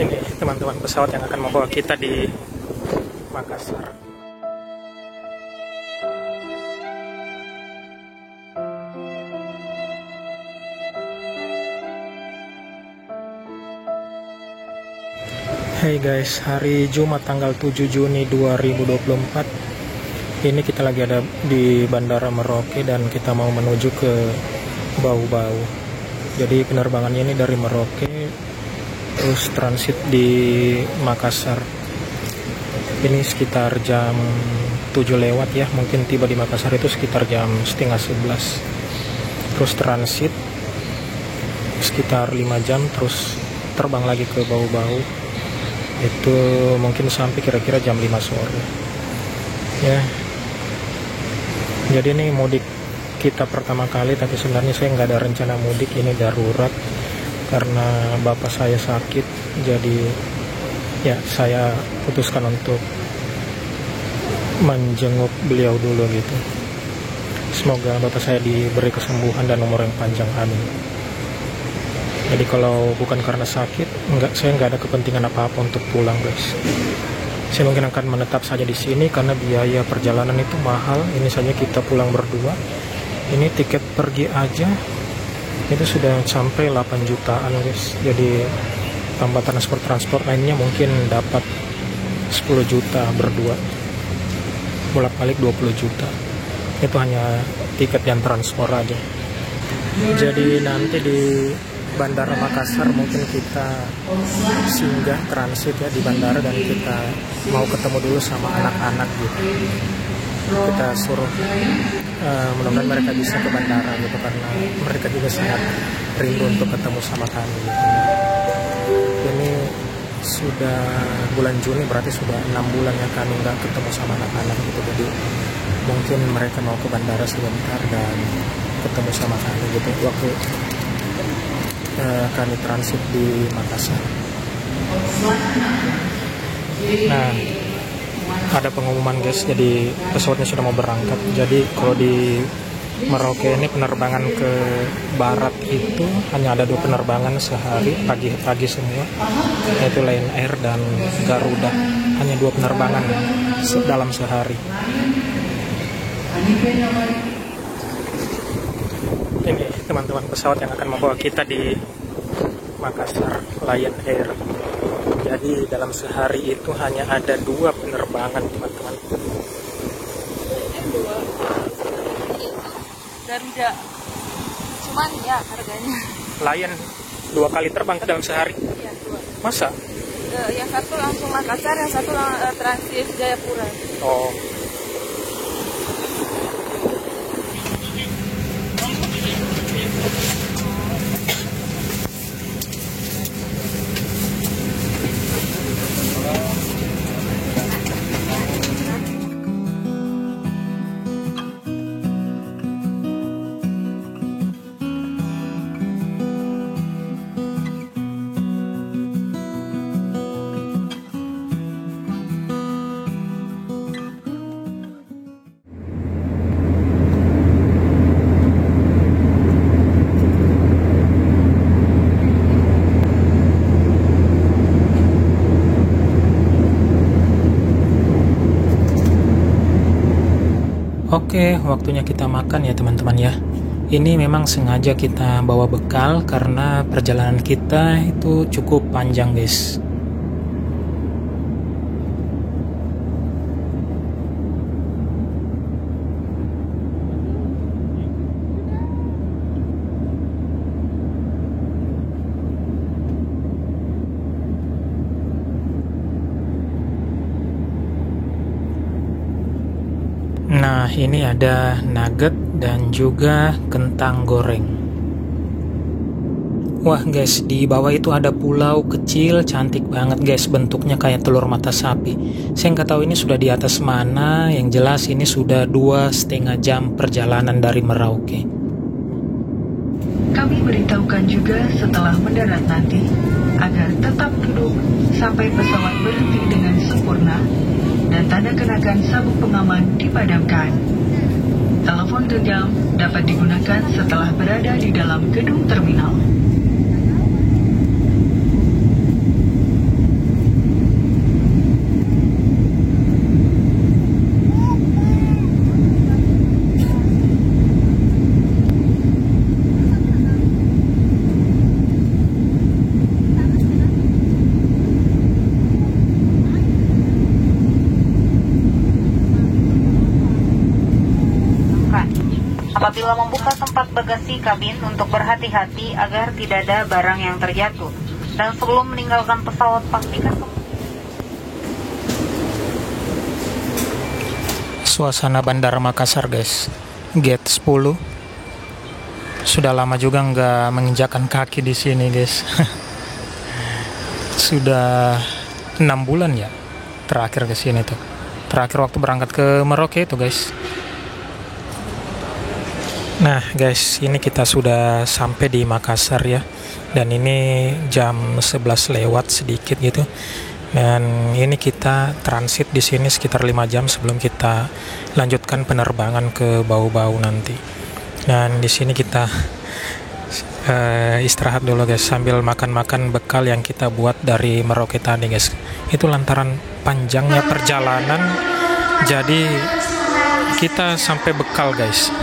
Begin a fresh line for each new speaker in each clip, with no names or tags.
Ini teman-teman pesawat yang akan membawa kita di Makassar. Hey guys, hari Jumat tanggal 7 Juni 2024. Ini kita lagi ada di Bandara Merauke dan kita mau menuju ke Bau-Bau. Jadi penerbangannya ini dari Merauke terus transit di Makassar. Ini sekitar jam 7 lewat ya, mungkin tiba di Makassar itu sekitar jam setengah 11. Terus transit sekitar 5 jam terus terbang lagi ke Bau-Bau. Itu mungkin sampai kira-kira jam 5 sore ya. Jadi ini mudik kita pertama kali, tapi sebenarnya saya nggak ada rencana mudik, ini darurat karena bapak saya sakit. Jadi ya saya putuskan untuk menjenguk beliau dulu gitu. Semoga bapak saya diberi kesembuhan dan umur yang panjang, amin. Jadi kalau bukan karena sakit, saya nggak ada kepentingan apa-apa untuk pulang guys. Saya mungkin akan menetap saja di sini karena biaya perjalanan itu mahal. Ini saja kita pulang berdua. Ini tiket pergi aja itu sudah sampai 8 jutaan guys. Jadi tambah transport lainnya mungkin dapat 10 juta berdua. Bolak-balik 20 juta. Itu hanya tiket dan transport aja. Jadi nanti di Bandara Makassar mungkin kita singgah transit ya di bandara, dan kita mau ketemu dulu sama anak-anak gitu. Kita suruh mudah-mudahan mereka bisa ke bandara gitu, karena mereka juga sangat rindu untuk ketemu sama kami gitu. Ini sudah bulan Juni, berarti sudah 6 bulan ya kami nggak ketemu sama anak-anak gitu. Jadi mungkin mereka mau ke bandara sebentar dan ketemu sama kami gitu waktu kami transit di Makassar. Nah, ada pengumuman guys, jadi pesawatnya sudah mau berangkat. Jadi kalau di Merauke ini penerbangan ke barat itu hanya ada 2 penerbangan sehari, pagi semua, yaitu Lion Air dan Garuda. Hanya 2 penerbangan dalam sehari. Ini teman-teman pesawat yang akan membawa kita di Makassar, Lion Air. Jadi dalam sehari itu hanya ada 2 penerbangan teman-teman.
Garuda, cuman ya harganya.
Lion 2 kali terbang ke dalam sehari?
Iya, 2.
Masa?
Yang satu langsung Makassar, yang satu transit Jayapura.
Oh. Oke, waktunya kita makan ya teman-teman ya. Ini memang sengaja kita bawa bekal karena perjalanan kita itu cukup panjang guys. Nah, ini ada nugget dan juga kentang goreng. Wah guys, di bawah itu ada pulau kecil, cantik banget guys, bentuknya kayak telur mata sapi. Saya nggak tahu ini sudah di atas mana, yang jelas ini sudah 2,5 jam perjalanan dari Merauke.
Kami beritahukan juga setelah mendarat nanti, agar tetap duduk sampai pesawat berhenti dengan sempurna dan tanda kenakan sabuk pengaman dipadamkan. Telepon genggam dapat digunakan setelah berada di dalam gedung terminal.
apabila membuka tempat bagasi kabin untuk berhati-hati agar tidak ada barang yang terjatuh. Dan sebelum meninggalkan pesawat, pastikan
suasana Bandara Makassar guys, gate 10. Sudah lama juga nggak menginjakan kaki di sini guys. Sudah 6 bulan ya terakhir ke sini tuh. Terakhir waktu berangkat ke Merauke itu guys. Nah guys, ini kita sudah sampai di Makassar ya. Dan ini jam 11 lewat sedikit gitu. Dan ini kita transit di sini sekitar 5 jam sebelum kita lanjutkan penerbangan ke Bau-Bau nanti. Dan di sini kita istirahat dulu guys sambil makan-makan bekal yang kita buat dari Merauke tadi guys. Itu lantaran panjangnya perjalanan, jadi kita sampai bekal guys.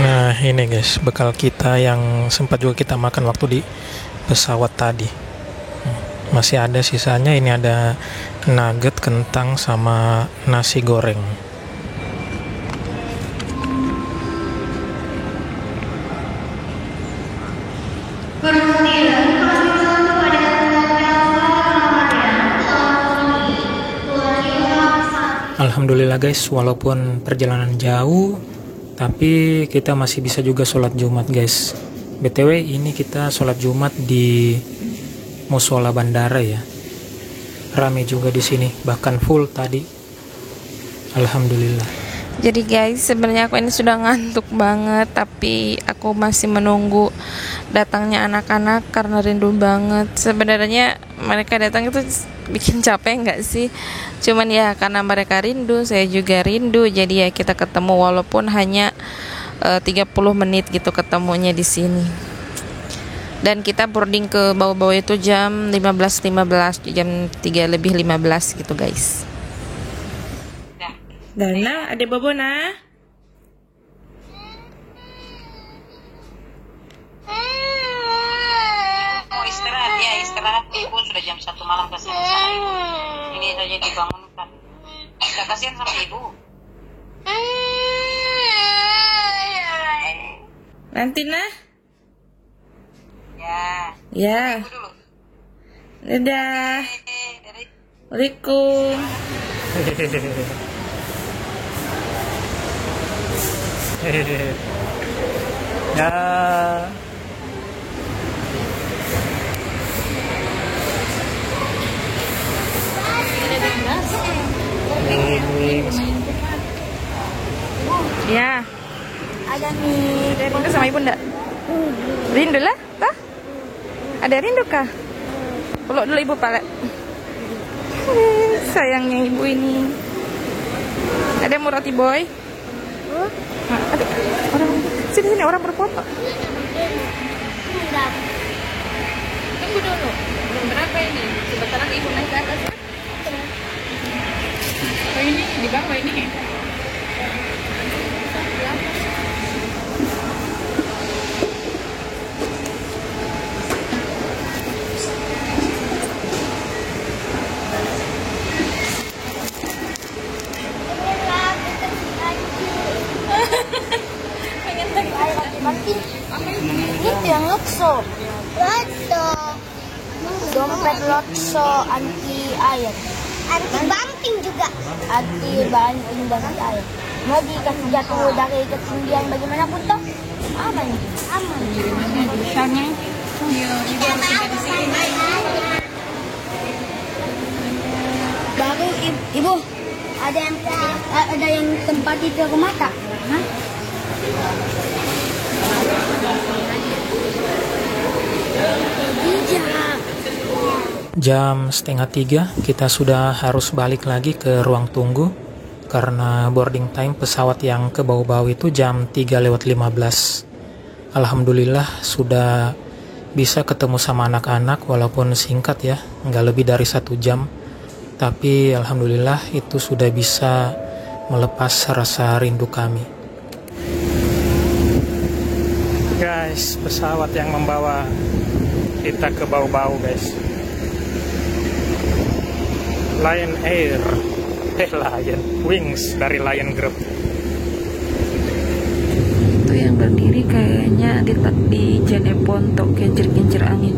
Nah ini guys bekal kita yang sempat juga kita makan waktu di pesawat tadi. Masih ada sisanya, ini ada nugget, kentang, sama nasi goreng. Alhamdulillah guys, walaupun perjalanan jauh, tapi kita masih bisa juga sholat Jumat guys. BTW ini kita sholat Jumat di musola bandara ya. Rame juga di sini, bahkan full tadi. Alhamdulillah.
Jadi guys, sebenarnya aku ini sudah ngantuk banget, tapi aku masih menunggu datangnya anak-anak karena rindu banget. Sebenarnya mereka datang itu bikin capek nggak sih? Cuman ya karena mereka rindu, saya juga rindu. Jadi ya kita ketemu walaupun hanya 30 menit gitu ketemunya di sini. Dan kita boarding ke Bau-Bau itu jam 15.15, jam 3:15 gitu guys. Dana, ada Bobona?
mau istirahat ya, istirahat. Ibu sudah jam 1 malam kasihan sama ibu. Ini saja dibangunkan. Tidak kasihan sama ibu.
Nanti nah.
Ya.
Ya.
Ibu dulu.
Dadah. Waalaikum.
Ya.
Ya. Ada nih. Ada rindu sama ibu enggak? Rindu lah, toh? Ada rindu kah? Peluk dulu ibu pala. Sayangnya ibu ini. Ada mau roti boy? Nah, ada orang sini orang berfoto. Tunggu dulu. Belum berapa ini? Sebentar lagi ibu naik ke atas ya. Oh ini di bawah ini.
Itu yang Lotso. Dompet Lotso anti air. Anti banting juga. Anti banting dan anti air. Mau dikasih jatuh dari ketinggian bagaimanapun toh aman. Aman. Misalnya, baru ibu ada yang tempat di mata. Hah?
Jam 2:30 kita sudah harus balik lagi ke ruang tunggu karena boarding time pesawat yang ke Bau-Bau itu jam 3:15. Alhamdulillah sudah bisa ketemu sama anak-anak walaupun singkat ya, nggak lebih dari 1 jam. Tapi alhamdulillah itu sudah bisa melepas rasa rindu kami. Guys, pesawat yang membawa kita ke Bau-Bau guys. Lion Air, Lion Wings dari Lion Group.
berdiri kayaknya di Jeneponto, kincir-kincir angin.